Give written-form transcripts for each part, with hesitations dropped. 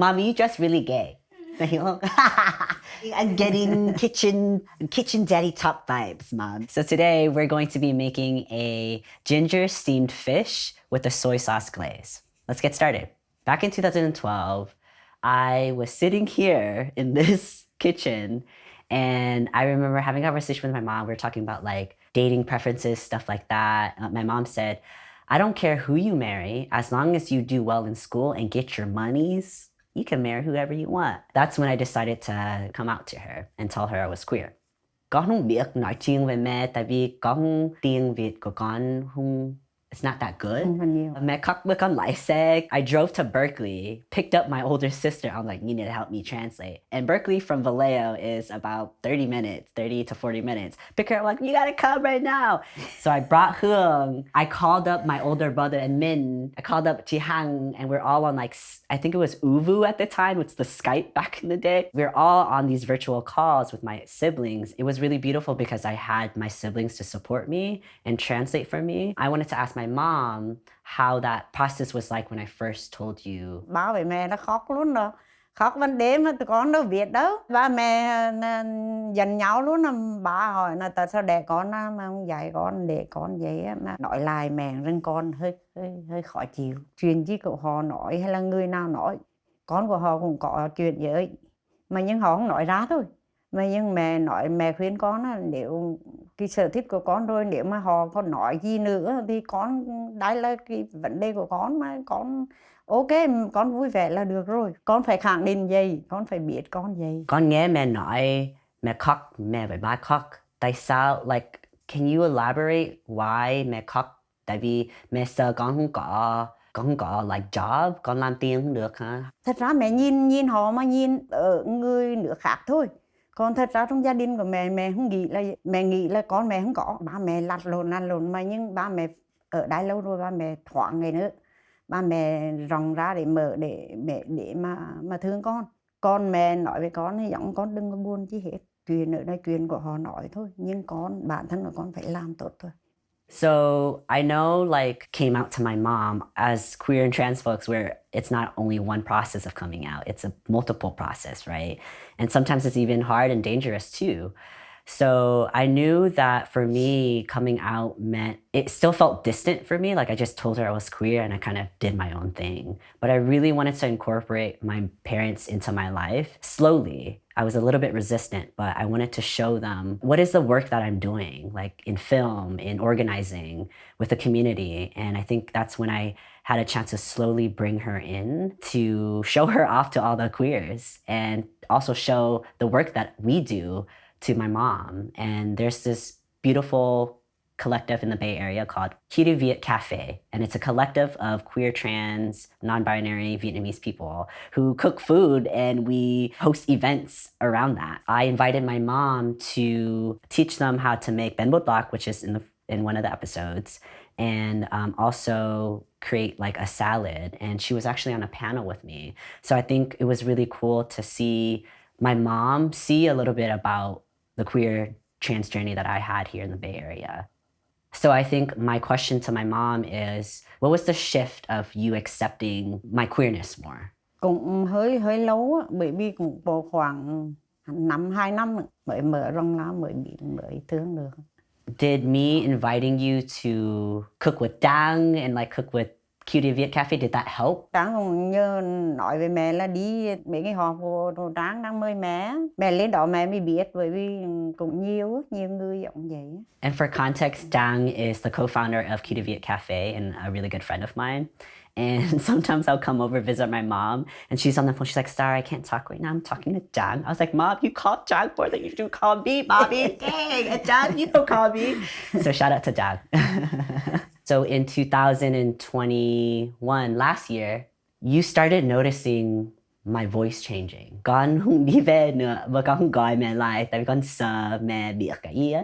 Mommy, you dress really gay. I'm getting kitchen daddy top vibes, Mom. So today we're going to be making a ginger steamed fish with a soy sauce glaze. Let's get started. Back in 2012, I was sitting here in this kitchen and I remember having a conversation with my mom. We were talking about like dating preferences, stuff like that. My mom said, I don't care who you marry, as long as you do well in school and get your monies, you can marry whoever you want. That's when I decided to come out to her and tell her I was queer. Con không biết nói chuyện với mẹ tại vì con tiếng Việt của con không it's not that good. Mẹ khóc với con lái xe. I drove to Berkeley, picked up my older sister. I'm like, you need to help me translate. And Berkeley from Vallejo is about 30 to 40 minutes. Pick her up, like, you gotta come right now. So I brought Hương. I called up my older brother and Min. I called up Jihang, and we're all on like, I think it was Uvu at the time, which is the Skype back in the day. We were all on these virtual calls with my siblings. It was really beautiful because I had my siblings to support me and translate for me. I wanted to ask my mom how that process was like when I first told you. Bảo vệ mẹ nó khóc luôn rồi. Khóc ban đêm tụi con đâu biết đâu. Ba mẹ giận nhau luôn. Bà hỏi là tại sao đẻ con mà không dạy con để con vậy á. Nói lại mẹ rằng con hơi khó chịu. Chuyện gì của họ nói hay là người nào nói. Con của họ cũng có chuyện vậy. Mà nhưng họ không nói ra thôi. Mà nhưng mẹ nói, mẹ khuyên con là nếu cái sở thích của con rồi, nếu mà họ còn nói gì nữa thì con, đây là cái vấn đề của con mà con ok, con vui vẻ là được rồi. Con phải khẳng định gì, con phải biết con gì. Con nghe mẹ nói mẹ khóc, mẹ với ba khóc. Tại sao, like, can you elaborate why mẹ khóc? Tại vì mẹ sợ con không có like job, con làm tiền không được hả? Thật ra mẹ nhìn họ mà nhìn ở người nước khác thôi. Còn thật ra trong gia đình của mẹ không nghĩ là, mẹ nghĩ là con mẹ không có. Ba mẹ lặt lộn mà nhưng ba mẹ ở đây lâu rồi, ba mẹ thoáng ngày nữa. Ba mẹ rộng ra để mở để mà thương con. Con mẹ nói với con thì giọng con đừng có buồn chi hết. Chuyện ở đây chuyện của họ nói thôi, nhưng con bản thân của con phải làm tốt thôi. So I know, like, came out to my mom as queer and trans folks where it's not only one process of coming out, it's a multiple process, right? And sometimes it's even hard and dangerous too. So I knew that for me, coming out meant, it still felt distant for me. Like I just told her I was queer and I kind of did my own thing. But I really wanted to incorporate my parents into my life slowly. I was a little bit resistant, but I wanted to show them what is the work that I'm doing, like in film, in organizing with the community. And I think that's when I had a chance to slowly bring her in to show her off to all the queers and also show the work that we do to my mom. And there's this beautiful collective in the Bay Area called Cutie Viet Cafe. And it's a collective of queer, trans, non-binary Vietnamese people who cook food and we host events around that. I invited my mom to teach them how to make bánh bột lọc, which is in one of the episodes, and also create like a salad. And she was actually on a panel with me. So I think it was really cool to see my mom see a little bit about the queer trans journey that I had here in the Bay Area. So I think my question to my mom is, what was the shift of you accepting my queerness more? Cũng hơi lâu á, bởi vì cũng có khoảng 2 năm mới mở rộng ra mới thương được. Did me inviting you to cook with Dang and like cook with Cutie Viet Cafe, did that help? Trang cũng nhớ nói với mẹ là đi mấy cái họp của Trang đang mời mẹ. Mẹ lên đó mẹ mới biết, bởi vì cũng nhiều người giống vậy. And for context, Dang is the co-founder of Cutie Viet Cafe and a really good friend of mine. And sometimes I'll come over visit my mom and she's on the phone. She's like, sorry, I can't talk right now. I'm talking to Dang. I was like, Mom, you called Dang more than you do call me, Mommy. Dang, Dang, you don't call me. So shout out to Dang. So in 2021, last year, you started noticing my voice changing. Con không đi về nữa và con không gọi mẹ lại tại vì con sợ mẹ biết cái gì á.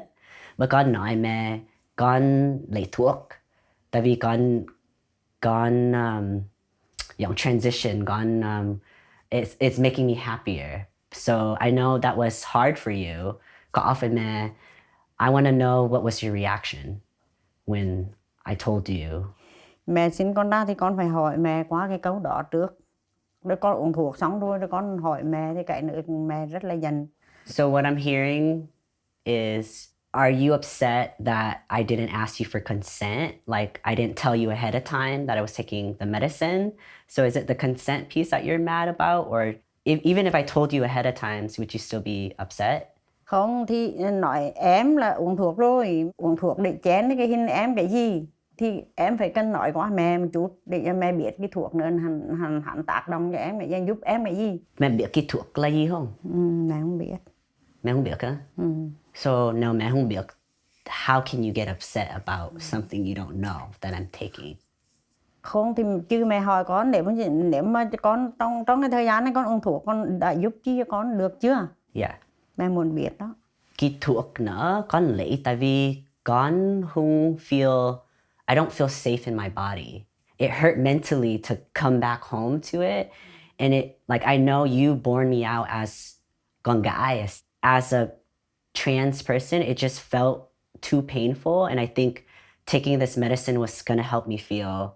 Và con nói mẹ con lấy thuốc tại vì con transition, it's making me happier. So I know that was hard for you. Có often mẹ, I want to know what was your reaction when I told you. Mẹ sinh con ra thì con phải hỏi mẹ qua cái câu đó trước. Rồi con uống thuốc xong rồi con hỏi mẹ thì cái nữa mẹ rất là giận. So what I'm hearing is, are you upset that I didn't ask you for consent? Like I didn't tell you ahead of time that I was taking the medicine. So is it the consent piece that you're mad about? Or even if I told you ahead of time, would you still be upset? Không thì nói em là uống thuốc để chén cái hình em cái gì thì em phải cần nói qua mẹ một chút để cho mẹ biết cái thuốc nữa hắn tác động cho em để giúp em cái gì. Mẹ biết cái thuốc là gì không? Mẹ không biết. Mẹ không biết hả? So no, mẹ không biết. How can you get upset about something you don't know that I'm taking? Không thì chứ mẹ hỏi con nếu mà con trong cái thời gian này con uống thuốc con đã giúp chi cho con được chưa? Yeah. Mẹ muốn biết đó. Cái thuốc nữa con lấy tại vì con không feel, I don't feel safe in my body. It hurt mentally to come back home to it. And it, like, I know you born me out as con gái. As a trans person, it just felt too painful. And I think taking this medicine was going to help me feel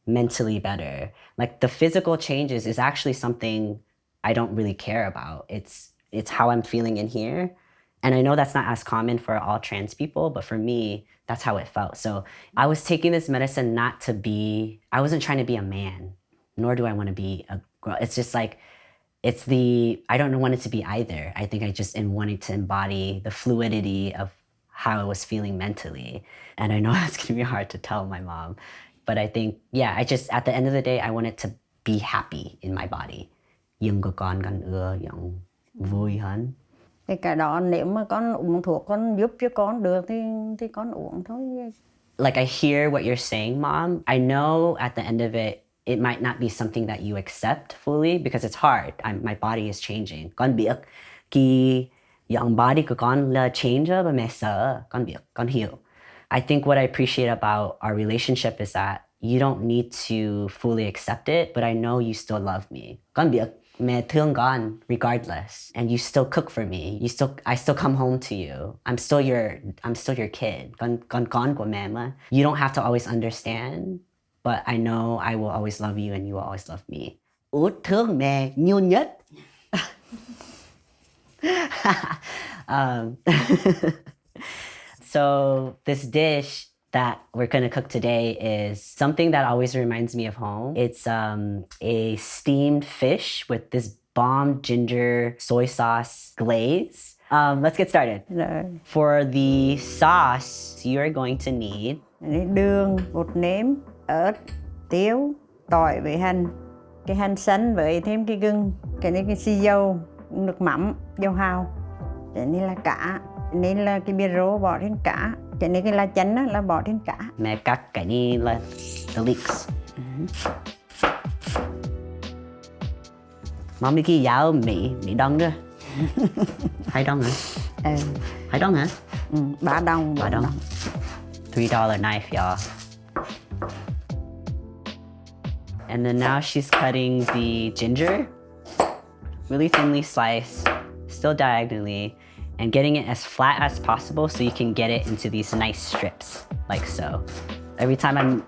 mentally better. Like the physical changes is actually something I don't really care about. It's how I'm feeling in here. And I know that's not as common for all trans people, but for me, that's how it felt. So I was taking this medicine not to be, I wasn't trying to be a man, nor do I want to be a girl. It's just like, I don't want it to be either. I think I just wanted to embody the fluidity of how I was feeling mentally. And I know that's going to be hard to tell my mom. But I think, yeah, at the end of the day, I wanted to be happy in my body. Yung con yung vui hơn. Thì cái đó nếu mà con uống thuốc con giúp cho con được thì con uống thôi. Like I hear what you're saying, Mom. I know at the end of it, it might not be something that you accept fully because it's hard. My body is changing. Con biết cái young body của con là change và mẹ sợ. Con biết, con hiểu. I think what I appreciate about our relationship is that you don't need to fully accept it, but I know you still love me. Con biết, mẹ thương con regardless, and you still cook for me. I still come home to you. I'm still your kid. Con của mẹ mà. You don't have to always understand, but I know I will always love you and you will always love me. Út thương mẹ nhiều nhất. So this dish that we're gonna cook today is something that always reminds me of home. It's a steamed fish with this bomb ginger soy sauce glaze. Let's get started. Rồi. For the sauce, you are going to need đường, bột nêm, ớt, tiêu, tỏi với hành. Cái hành xanh với thêm cái gừng. Cái này cái xì dầu, nước mắm, dầu hào. Cái này là cá. Cái này là cái bia rô bỏ trên cá. Cái này cái lá chanh á, là bỏ trên cá. Mẹ cắt cái này là the leeks. Mami cái dao Mỹ đồng nữa. 2 đồng hả? 2 đồng hả? 3 đồng. $3 knife, y'all. And then now she's cutting the ginger, really thinly sliced, still diagonally, and getting it as flat as possible so you can get it into these nice strips, like so. Every time I'm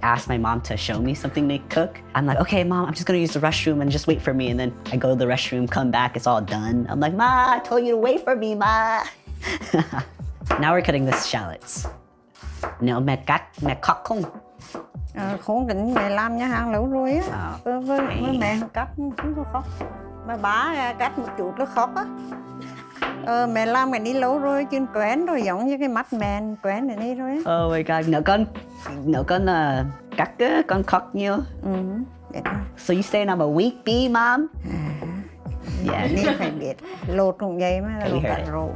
ask my mom to show me something they cook, I'm like, okay, Mom, I'm just gonna use the restroom and just wait for me. And then I go to the restroom, come back, it's all done. I'm like, Ma, I told you to wait for me, Ma. Now we're cutting the shallots. Nếu mẹ cắt không? Không định mẹ làm nhà hàng lâu rồi á. Với mẹ cắt không có khóc. Mà bà cắt một chút nó khóc á. Mẹ làm cái đi lâu rồi chứ quen rồi, giống như cái mắt mẹ quen rồi đi rồi á. Oh my god, nếu con cắt á, con khóc nhiều. So you saying I'm a weak bee, Mom? Yeah. Nên phải biết, lột cũng vậy mà, lột cả rổ.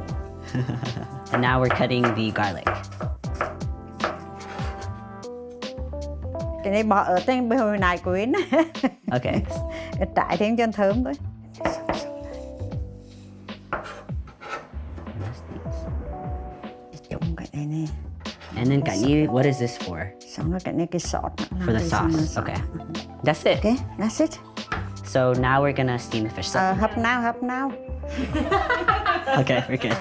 And now we're cutting the garlic. Cái này bỏ ở trên hồi nãy quên. Okay. Trải thêm cho thơm thôi. Chung cái này nè. And then what is this for? Xong rồi cái này cái sốt. For the sauce, okay. That's it. Okay, that's it. So now we're gonna steam the fish. Hấp nào. Okay, we're good.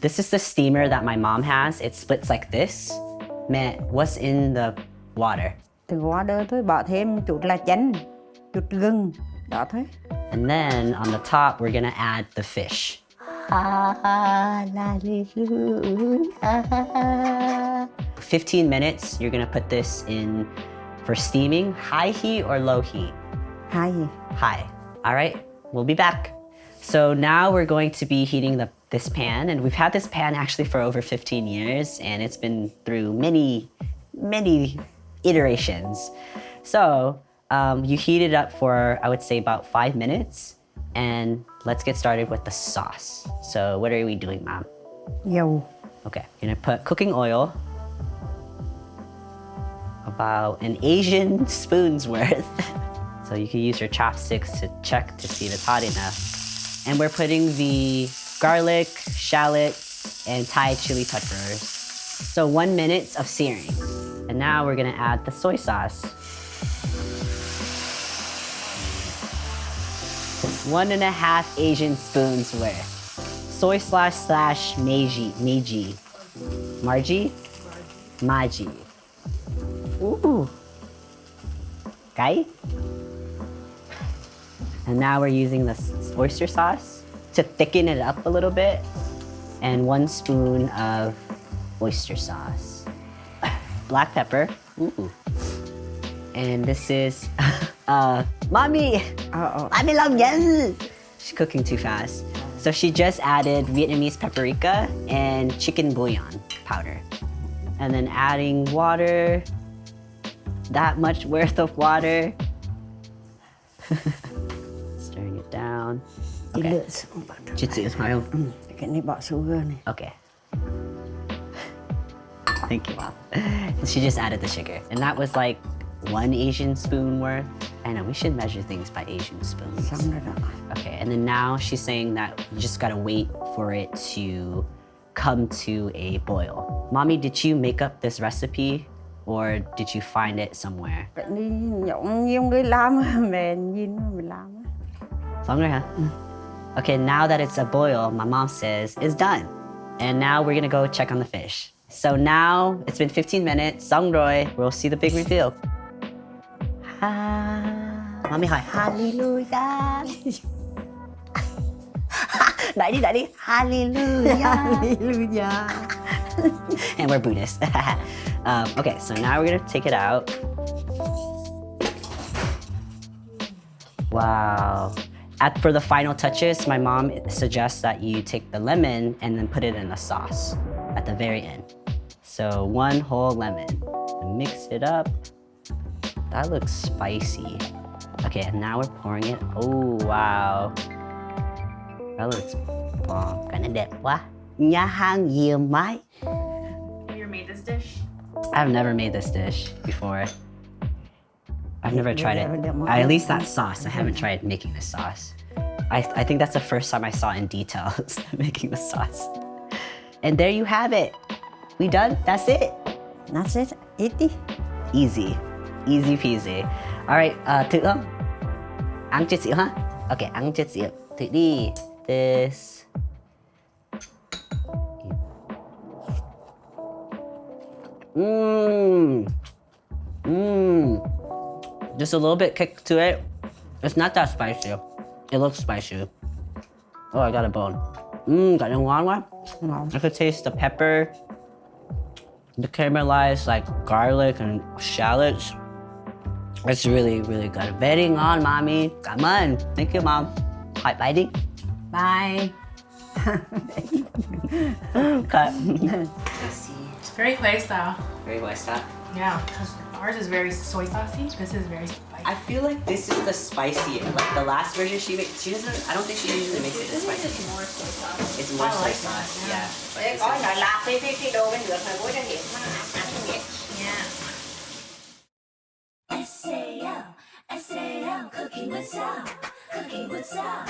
This is the steamer that my mom has. It splits like this. Mẹ, what's in the water? Từ water thôi, bỏ thêm chút lá chanh, chút gừng, Đó thế. And then on the top, we're gonna add the fish. Hallelujah. 15 minutes, you're gonna put this in for steaming. High heat or low heat? Hai gì? High. All right, we'll be back. So now we're going to be heating this pan, and we've had this pan actually for over 15 years, and it's been through many iterations. So you heat it up for, I would say, about 5 minutes, and let's get started with the sauce. So what are we doing, Mom? Dầu. Okay, you're gonna put cooking oil, about an Asian spoon's worth. So you can use your chopsticks to check to see if it's hot enough. And we're putting the garlic, shallots, and Thai chili peppers. So 1 minute of searing. And now we're gonna add the soy sauce. 1.5 Asian spoons worth. Soy slash Meiji. Margie? Maji. Ooh. Okay. And now we're using the oyster sauce to thicken it up a little bit. And 1 spoon of oyster sauce. Black pepper. Ooh. And this is, Mommy! Mommy Long Yen! She's cooking too fast. So she just added Vietnamese paprika and chicken bouillon powder. And then adding water. That much worth of water. Stirring it down. Okay. Chị phải không? Cái này bỏ sugar này. Okay. Thank you, Mom. And she just added the sugar. And that was like 1 Asian spoon worth. I know, we should measure things by Asian spoons. Xong rồi đó. Okay, and then now she's saying that you just gotta wait for it to come to a boil. Mommy, did you make up this recipe or did you find it somewhere? Đi nhậu nhiều người làm mẹ nhìn mình làm. Xong rồi hả? Okay, now that it's a boil, my mom says it's done. And now we're gonna go check on the fish. So now it's been 15 minutes. Xong rồi, we'll see the big reveal. Mommy hỏi hallelujah. Đại đi. Hallelujah. Hallelujah. And we're Buddhist. Okay, so now we're gonna take it out. Wow. For the final touches, my mom suggests that you take the lemon and then put it in the sauce at the very end. So 1 whole lemon. And mix it up. That looks spicy. Okay, and now we're pouring it. Oh, wow. That looks bomb. Kinda đẹp quá. Nhà hàng nhiều mai. Have you ever made this dish? I've never made this dish before. I've never tried it. At least that sauce. I haven't tried making this sauce. I think that's the first time I saw in details making the sauce. And there you have it. We done? That's it. That's it. Eat đi. Easy. Easy peasy. Alright, thử không? Ăn chút xíu hả? Okay, ăn chút xíu. Thử đi. This. Just a little bit kick to it. It's not that spicy. It looks spicy. Oh, I got a bone. Got a ngon quá. I could taste the pepper, the caramelized like garlic and shallots. It's really, really good. Very ngon, Mommy. Cảm ơn. Thank you, Mom. Hỏi bye đi. Bye. Cut. It's very clay style. Very West Side. Yeah, because ours is very soy saucy. This is very spicy. I feel like this is the spiciest. Like the last version she makes, she doesn't. I don't think she usually makes it this spicy. It's more soy sauce. It's more I soy like sauce. that, Yeah. But Để this có is- nhỏ lạp cái đồ bên nước này bố cho hiểu mà ăn không biết. Yeah. SAL, SAL, cooking with Sal, cooking with Sal.